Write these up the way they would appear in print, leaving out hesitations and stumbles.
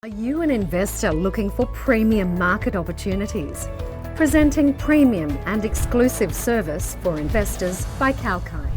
Are you an investor looking for premium market opportunities? Presenting premium and exclusive service for investors by Kalkine.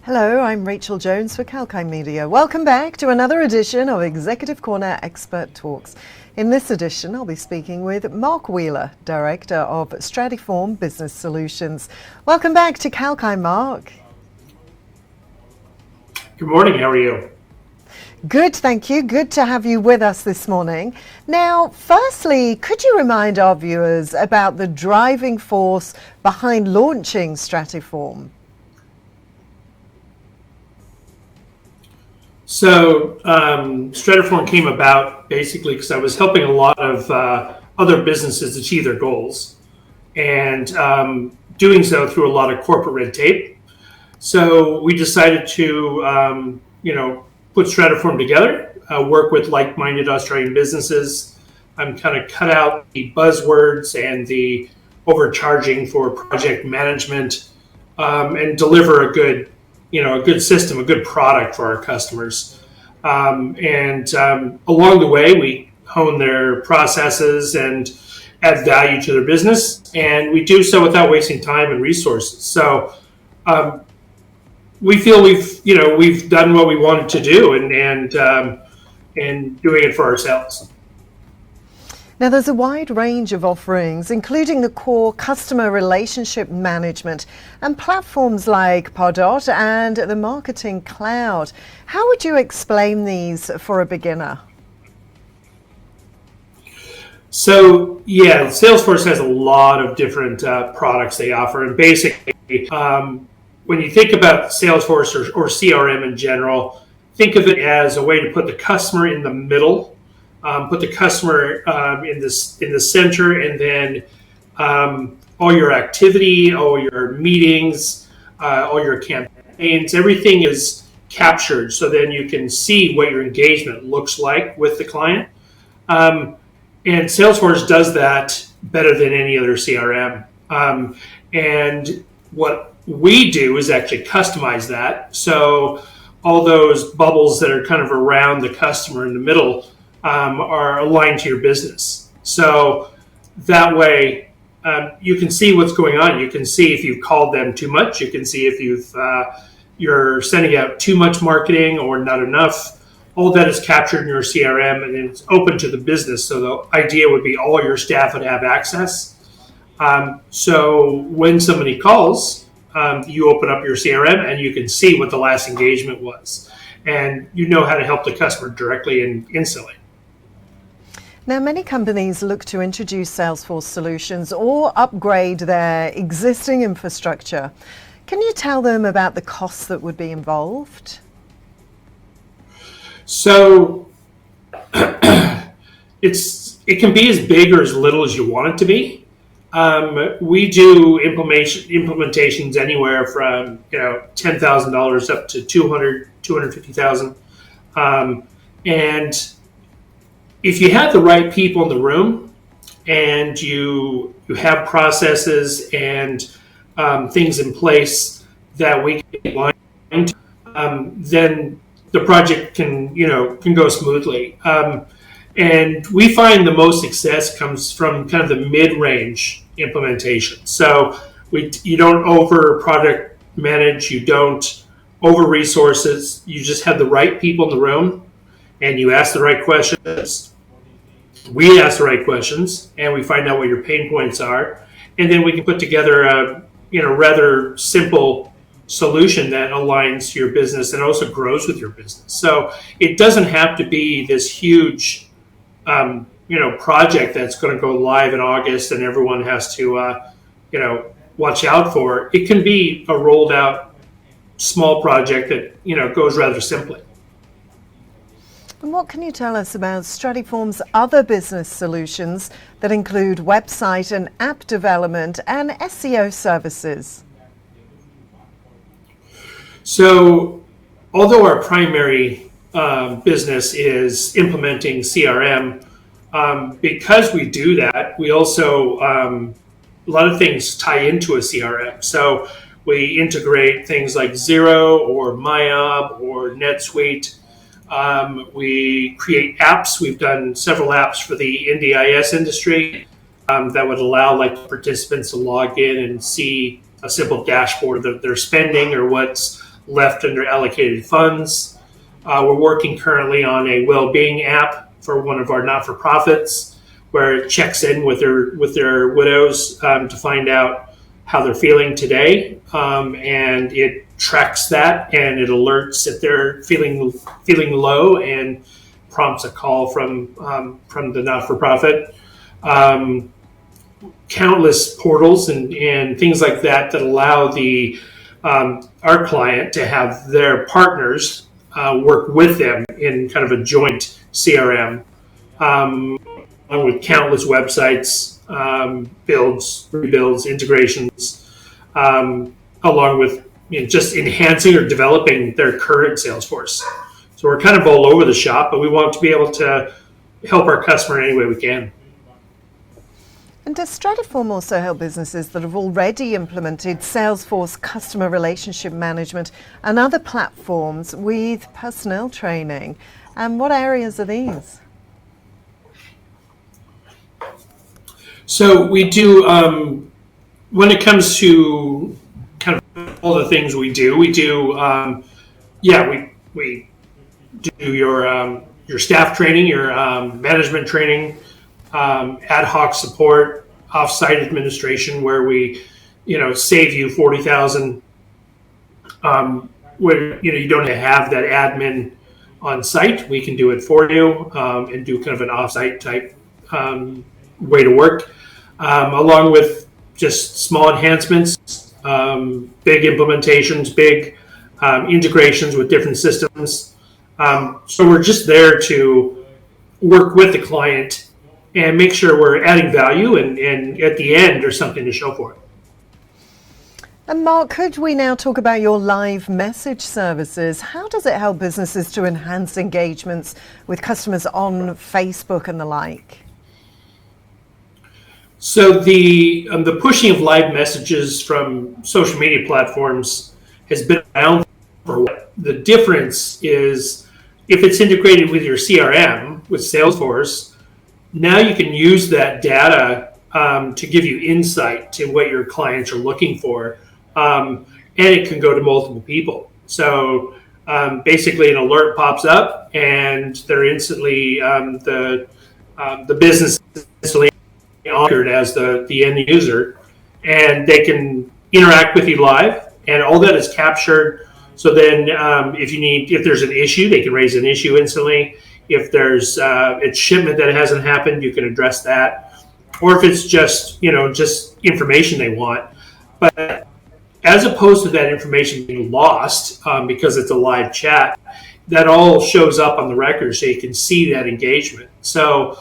Hello, I'm Rachel Jones for Kalkine Media. Welcome back to another edition of Executive Corner Expert Talks. In this edition, I'll be speaking with Mark Wheeler, Director of Stratiform Business Solutions. Welcome back to Kalkine, Mark. Good morning, how are you? Good, thank you. Good to have you with us this morning. Now, firstly, could you remind our viewers about the driving force behind launching Stratiform? So Stratiform came about basically because I was helping a lot of other businesses achieve their goals, and doing so through a lot of corporate red tape. So we decided to put Stratiform together, work with like-minded Australian businesses, kind of cut out the buzzwords and the overcharging for project management, and deliver a good system, a good product for our customers. Along the way, we hone their processes and add value to their business, and we do so without wasting time and resources. So we feel we've done what we wanted to do, and doing it for ourselves. Now, there's a wide range of offerings, including the core customer relationship management and platforms like Pardot and the Marketing Cloud. How would you explain these for a beginner? So, yeah, Salesforce has a lot of different products they offer. And basically, when you think about Salesforce or CRM in general, think of it as a way to put the customer in the middle. Put the customer in the center, and then all your activity, all your meetings, all your campaigns, everything is captured. So then you can see what your engagement looks like with the client. And Salesforce does that better than any other CRM. And what we do is actually customize that. So all those bubbles that are kind of around the customer in the middle are aligned to your business. So that way you can see what's going on. You can see if you've called them too much. You can see if you're sending out too much marketing or not enough. All that is captured in your CRM, and it's open to the business. So the idea would be all your staff would have access. So when somebody calls, you open up your CRM and you can see what the last engagement was. And you know how to help the customer directly and instantly. Now, many companies look to introduce Salesforce solutions or upgrade their existing infrastructure. Can you tell them about the costs that would be involved? So it can be as big or as little as you want it to be. We do implementations anywhere from $10,000 up to $250,000, and if you have the right people in the room and you have processes and things in place that we can align to, then the project can go smoothly. And we find the most success comes from kind of the mid-range implementation. So you don't over product manage, you don't over resources, you just have the right people in the room and you ask the right questions. We ask the right questions and we find out what your pain points are. And then we can put together a rather simple solution that aligns to your business and also grows with your business. So it doesn't have to be this huge project that's going to go live in August and everyone has to watch out for. It can be a rolled out small project that goes rather simply. And what can you tell us about Stratiform's other business solutions that include website and app development and SEO services? So although our primary business is implementing CRM, Because we do that, we also a lot of things tie into a CRM. So we integrate things like Xero or MyOb or NetSuite. We create apps. We've done several apps for the NDIS industry that would allow like participants to log in and see a simple dashboard of their spending or what's left in their allocated funds. We're working currently on a well-being app for one of our not-for-profits, where it checks in with their widows to find out how they're feeling today, and it tracks that and it alerts if they're feeling low and prompts a call from the not-for-profit. Countless portals and things like that allow our client to have their partners work with them in kind of a joint CRM. Along with countless websites, builds, rebuilds, integrations, along with just enhancing or developing their current Salesforce. So we're kind of all over the shop, but we want to be able to help our customer any way we can. And does Stratiform also help businesses that have already implemented Salesforce customer relationship management and other platforms with personnel training? And what areas are these? So we do, when it comes to kind of all the things we do, we do your staff training, your management training, ad hoc support, off-site administration, where we, save you $40,000, where you don't have that admin on site. We can do it for you and do kind of an off-site type way to work, along with just small enhancements, big implementations, big integrations with different systems. So we're just there to work with the client and make sure we're adding value, and at the end there's something to show for it. And Mark, could we now talk about your live message services? How does it help businesses to enhance engagements with customers on Facebook and the like? So the pushing of live messages from social media platforms has been around for a while. The difference is if it's integrated with your CRM, with Salesforce, now you can use that data to give you insight to what your clients are looking for, and it can go to multiple people. So basically an alert pops up and they're instantly, the business instantly honored as the end user, and they can interact with you live, and all that is captured. So then if there's an issue, they can raise an issue instantly. If there's a shipment that hasn't happened, you can address that. Or if it's just information they want. But as opposed to that information being lost because it's a live chat, that all shows up on the record so you can see that engagement. So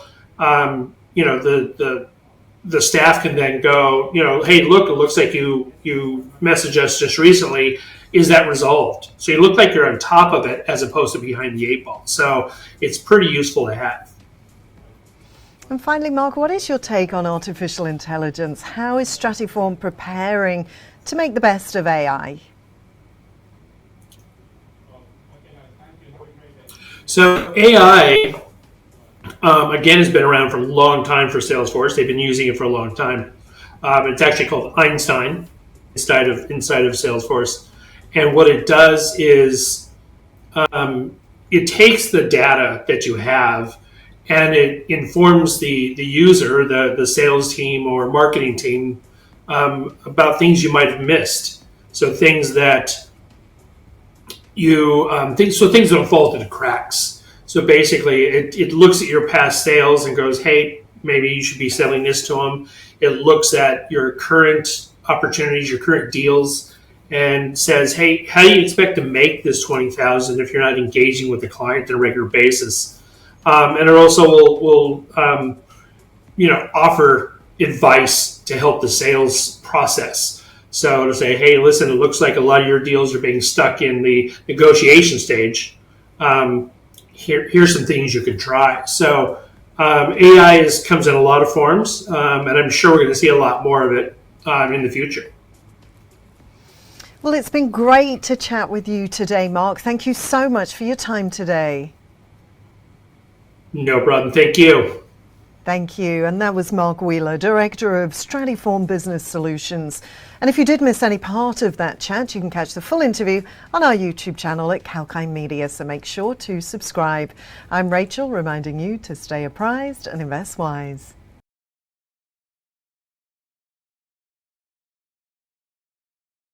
the staff can then go, hey, look, it looks like you messaged us just recently. Is that resolved? So you look like you're on top of it as opposed to behind the eight ball. So it's pretty useful to have. And finally, Mark, what is your take on artificial intelligence? How is Stratiform preparing to make the best of AI? So AI, again, has been around for a long time for Salesforce. They've been using it for a long time. It's actually called Einstein inside of Salesforce. And what it does is it takes the data that you have and it informs the user, the sales team or marketing team, about things you might have missed. So things that things don't fall through the cracks. So basically, it looks at your past sales and goes, hey, maybe you should be selling this to them. It looks at your current opportunities, your current deals, and says, hey, how do you expect to make this $20,000 if you're not engaging with the client on a regular basis? And it also will offer advice to help the sales process. So to say, hey, listen, it looks like a lot of your deals are being stuck in the negotiation stage. Here's some things you could try. So AI comes in a lot of forms, and I'm sure we're going to see a lot more of it in the future. Well, it's been great to chat with you today, Mark. Thank you so much for your time today. No problem. Thank you. Thank you. And that was Mark Wheeler, Director of Stratiform Business Solutions. And if you did miss any part of that chat, you can catch the full interview on our YouTube channel at Kalkine Media, so make sure to subscribe. I'm Rachel, reminding you to stay apprised and invest wise.